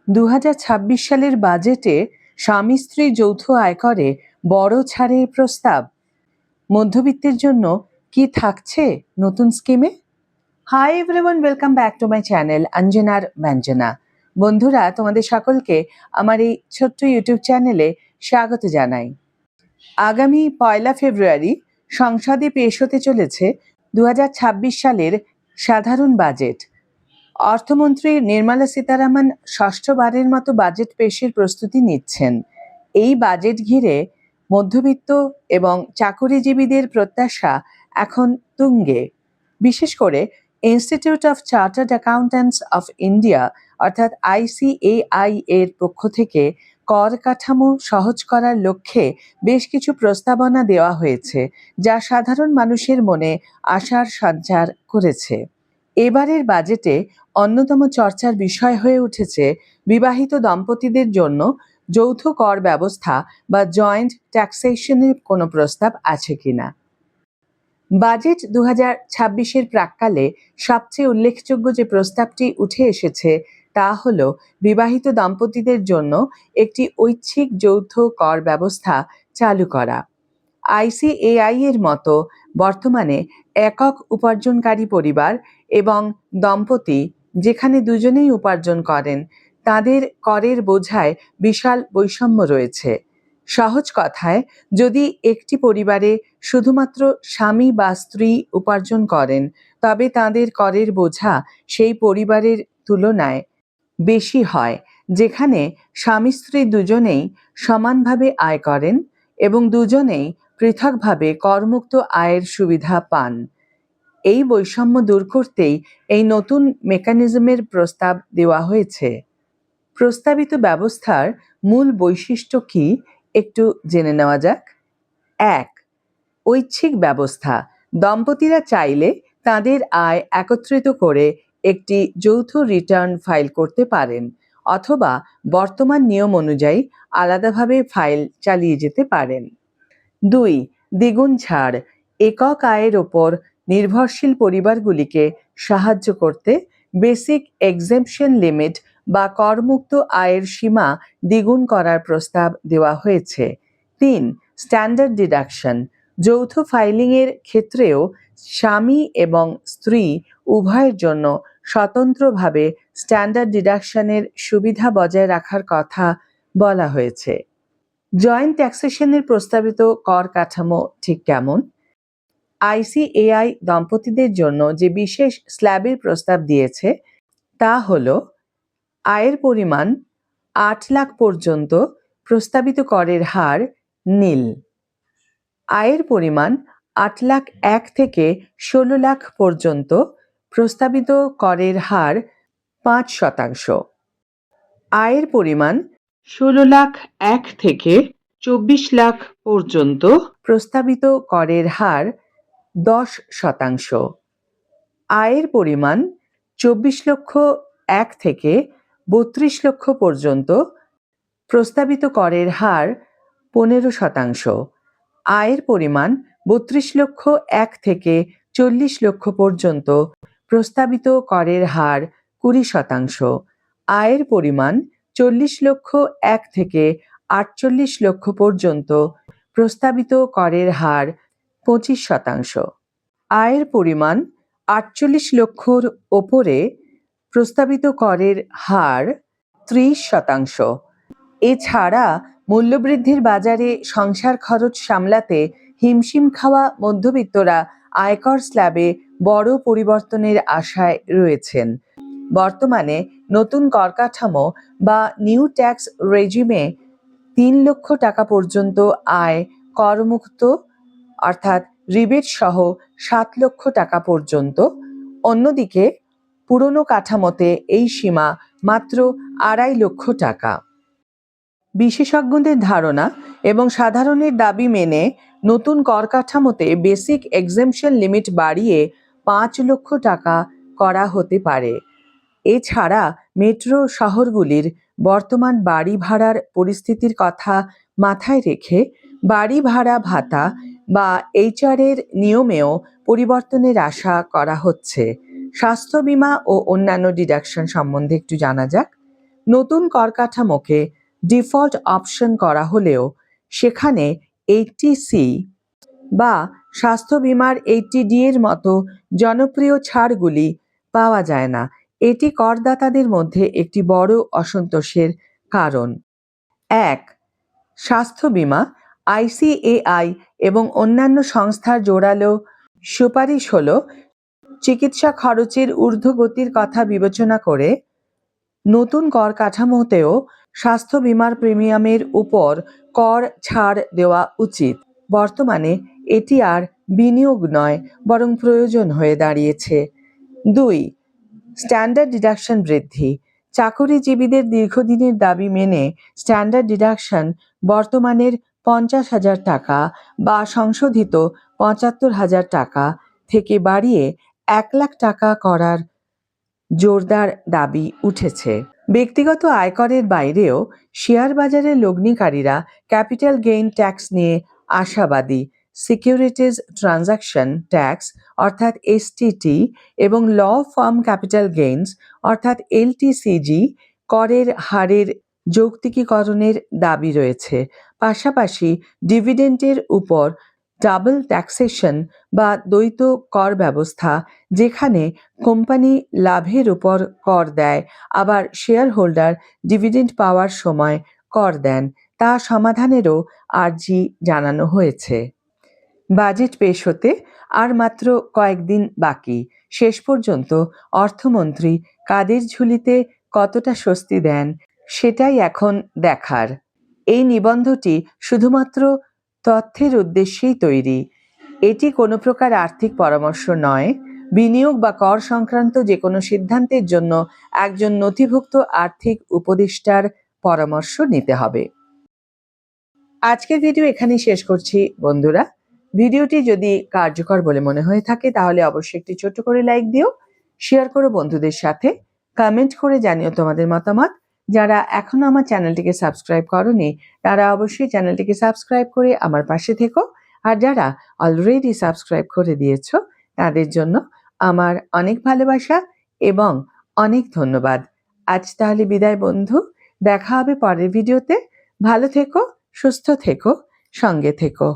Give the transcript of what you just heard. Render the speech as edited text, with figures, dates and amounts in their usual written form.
2026 সালের বাজেটে স্বামী স্ত্রী যৌথ আয়করে বড় ছাড়ের প্রস্তাব। মধ্যবিত্তের জন্য কি থাকছে নতুন স্কিমে? Hi everyone, welcome back to my channel অঞ্জনার ব্যঞ্জনা। বন্ধুরা, তোমাদের সকলকে আমার এই ছোট্ট ইউটিউব চ্যানেলে স্বাগত জানাই। আগামী 1 ফেব্রুয়ারি সংসদে পেশ হতে চলেছে 2026 সালের সাধারণ বাজেট। অর্থমন্ত্রী নির্মলা সীতারামন ষষ্ঠবারের মতো বাজেট পেশের প্রস্তুতি নিচ্ছেন। এই বাজেট ঘিরে মধ্যবিত্ত এবং চাকুরিজীবীদের প্রত্যাশা এখন তুঙ্গে। বিশেষ করে institute of chartered accountants of India অর্থাৎ ICAI এর পক্ষ থেকে কর কাঠামো সহজ করার লক্ষ্যে বেশ কিছু প্রস্তাবনা দেওয়া হয়েছে, যা সাধারণ মানুষের মনে আশার সঞ্চার করেছে। এবারের বাজেটে অন্যতম চর্চার বিষয় হয়ে উঠেছে বিবাহিত দম্পতিদের জন্য যৌথ কর ব্যবস্থা বা জয়েন্ট ট্যাক্সেশনের কোনো প্রস্তাব আছে কিনা। বাজেট 2026-এর প্রাক্কালে সবচেয়ে উল্লেখযোগ্য যে প্রস্তাবটি উঠে এসেছে তা হল বিবাহিত দম্পতিদের জন্য একটি ঐচ্ছিক যৌথ কর ব্যবস্থা চালু করা। ICAI এর মতো বর্তমানে একক উপার্জনকারী পরিবার এবং দম্পতি যেখানে দুজনেই উপার্জন করেন তাদের করের বোঝায় বিশাল বৈষম্য রয়েছে। সহজ কথায়, যদি একটি পরিবারে শুধুমাত্র স্বামী বা স্ত্রী উপার্জন করেন তবে তাদের করের বোঝা সেই পরিবারের তুলনায় বেশি হয় যেখানে স্বামী স্ত্রী দুজনেই সমানভাবে আয় করেন এবং দুজনেই পৃথকভাবে করমুক্ত আয়ের সুবিধা পান। এই বৈষম্য দূর করতেই এই নতুন মেকানিজমের প্রস্তাব দেওয়া হয়েছে। প্রস্তাবিত ব্যবস্থার মূল বৈশিষ্ট্য কি একটু জেনে নেওয়া যাক। 1. ঐচ্ছিক ব্যবস্থা। দম্পতিরা চাইলে তাদের আয় একত্রিত করে একটি যৌথ রিটার্ন ফাইল করতে পারেন অথবা বর্তমান নিয়ম অনুযায়ী আলাদাভাবে ফাইল চালিয়ে যেতে পারেন। 2. দ্বিগুণ ছাড়। একক আয়ের ওপর নির্ভরশীল পরিবারগুলিকে সাহায্য করতে বেসিক এক্সেম্পশন লিমিট বা করমুক্ত আয়ের সীমা দ্বিগুণ করার প্রস্তাব দেওয়া হয়েছে। 3. Standard deduction. যৌথ ফাইলিংয়ের ক্ষেত্রেও স্বামী এবং স্ত্রী উভয়ের জন্য স্বতন্ত্রভাবে স্ট্যান্ডার্ড ডিডাকশনের সুবিধা বজায় রাখার কথা বলা হয়েছে। জয়েন্ট ট্যাক্সেশনের প্রস্তাবিত কর কাঠামো ঠিক কেমন? ICAI দম্পতিদের জন্য যে বিশেষ স্ল্যাবের প্রস্তাব দিয়েছে তা হল আয়ের পরিমাণ 8 লাখ পর্যন্ত প্রস্তাবিত করের হার নীল। আয়ের পরিমাণ 8,01,000 থেকে 16 লাখ পর্যন্ত প্রস্তাবিত করের হার 5%। আয়ের পরিমাণ 16,01,000 থেকে 24 লাখ পর্যন্ত প্রস্তাবিত করের হার 10%। আয়ের পরিমাণ 24,01,000 থেকে 32 লক্ষ পর্যন্ত প্রস্তাবিত করের হার 15%। আয়ের পরিমাণ 32,01,000 থেকে 40 লক্ষ পর্যন্ত প্রস্তাবিত করের হার 20%। আয়ের পরিমাণ 40,01,000 থেকে 48 লক্ষ পর্যন্ত প্রস্তাবিত করের হার 25%। আয়ের পরিমাণ 48 লক্ষর ওপরে প্রস্তাবিত করের হার 30%। এছাড়া মূল্যবৃদ্ধির বাজারে সংসার খরচ সামলাতে হিমশিম খাওয়া মধ্যবিত্তরা আয়কর স্ল্যাবে বড় পরিবর্তনের আশায় রয়েছেন। বর্তমানে নতুন কর কাঠামো বা নিউ ট্যাক্স রেজিমে 3 লক্ষ টাকা পর্যন্ত আয় করমুক্ত অর্থাৎ রিবেট সহ 7 লক্ষ টাকা পর্যন্ত। অন্যদিকে পুরনো কাঠামোতে এই সীমা মাত্র 2.5 লক্ষ টাকা। বিশেষজ্ঞদের ধারণা এবং সাধারণের দাবি মেনে নতুন কর কাঠামোতে বেসিক এক্সেম্পশন লিমিট বাড়িয়ে 5 লক্ষ টাকা করা হতে পারে। এছাড়া মেট্রো শহরগুলির বর্তমান বাড়ি ভাড়ার পরিস্থিতির কথা মাথায় রেখে বাড়ি ভাড়া ভাতা বা HR-এর নিয়মেও পরিবর্তনের আশা করা হচ্ছে। স্বাস্থ্য বীমা ও অন্যান্য ডিডাকশন সম্বন্ধে একটু জানা যাক। নতুন কর কাঠামোকে ডিফল্ট অপশন করা হলেও সেখানে 80C বা স্বাস্থ্য বীমার 80D এর মতো জনপ্রিয় ছাড়গুলি পাওয়া যায় না। এটি করদাতাদের মধ্যে একটি বড় অসন্তোষের কারণ। 1. স্বাস্থ্য বীমা। ICAI এবং অন্যান্য সংস্থার জোরালো সুপারিশ হল চিকিৎসা খরচের ঊর্ধ্বগতির কথা বিবেচনা করে নতুন কর কাঠামোতেও স্বাস্থ্য বীমার প্রিমিয়ামের উপর কর ছাড় দেওয়া উচিত। বর্তমানে এটি আর বিনিয়োগ নয়, বরং প্রয়োজন হয়ে দাঁড়িয়েছে। 2. স্ট্যান্ডার্ড ডিডাকশন বৃদ্ধি। চাকরিজীবীদের দীর্ঘদিনের দাবি মেনে স্ট্যান্ডার্ড ডিডাকশন বর্তমানের 50,000 টাকা বা সংশোধিত 75,000 টাকা থেকে বাড়িয়ে 1 লাখ টাকা করার জোরদার দাবি উঠেছে। ব্যক্তিগত আয়করের বাইরেও শেয়ার বাজারের লগ্নিকারীরা ক্যাপিটাল গেইন ট্যাক্স নিয়ে আশাবাদী। সিকিউরিটিজ ট্রানজাকশন ট্যাক্স অর্থাৎ STT এবং ল ফার্ম ক্যাপিটাল গেইনস অর্থাৎ LTCG করের হারের যৌক্তিকীকরণের দাবি রয়েছে। পাশাপাশি ডিভিডেন্ডের উপর ডাবল ট্যাক্সেশন বা দ্বৈত কর ব্যবস্থা, যেখানে কোম্পানি লাভের উপর কর দেয় আবার শেয়ার হোল্ডার ডিভিডেন্ড পাওয়ার সময় কর দেন, তা সমাধানেরও আর্জি জানানো হয়েছে। বাজেট পেশ হতে আর মাত্র কয়েকদিন বাকি। শেষ পর্যন্ত অর্থমন্ত্রী কাদের ঝুলিতে কতটা স্বস্তি দেন সেটাই এখন দেখার। এই নিবন্ধটি শুধুমাত্র তথ্যের উদ্দেশ্যেই তৈরি। এটি কোনো প্রকার আর্থিক পরামর্শ নয়। বিনিয়োগ বা কর সংক্রান্ত যে কোনো সিদ্ধান্তের জন্য একজন নথিভুক্ত আর্থিক উপদেষ্টার পরামর্শ নিতে হবে। আজকের ভিডিও এখানেই শেষ করছি বন্ধুরা। ভিডিওটি যদি কার্যকর বলে মনে হয়ে থাকে তাহলে অবশ্যই একটি ছোট্ট করে লাইক দিও, শেয়ার করো বন্ধুদের সাথে, কমেন্ট করে জানিও তোমাদের মতামত। যারা এখনো আমার চ্যানেলটিকে সাবস্ক্রাইব করোনি তারা অবশ্যই চ্যানেলটিকে সাবস্ক্রাইব করে আমার পাশে থেকো, আর যারা অলরেডি সাবস্ক্রাইব করে দিয়েছো তাদের জন্য আমার অনেক ভালোবাসা এবং অনেক ধন্যবাদ। আজ তাহলে বিদায় বন্ধু, দেখা হবে পরের ভিডিওতে। ভালো থেকো, সুস্থ থেকো, সঙ্গে থেকো।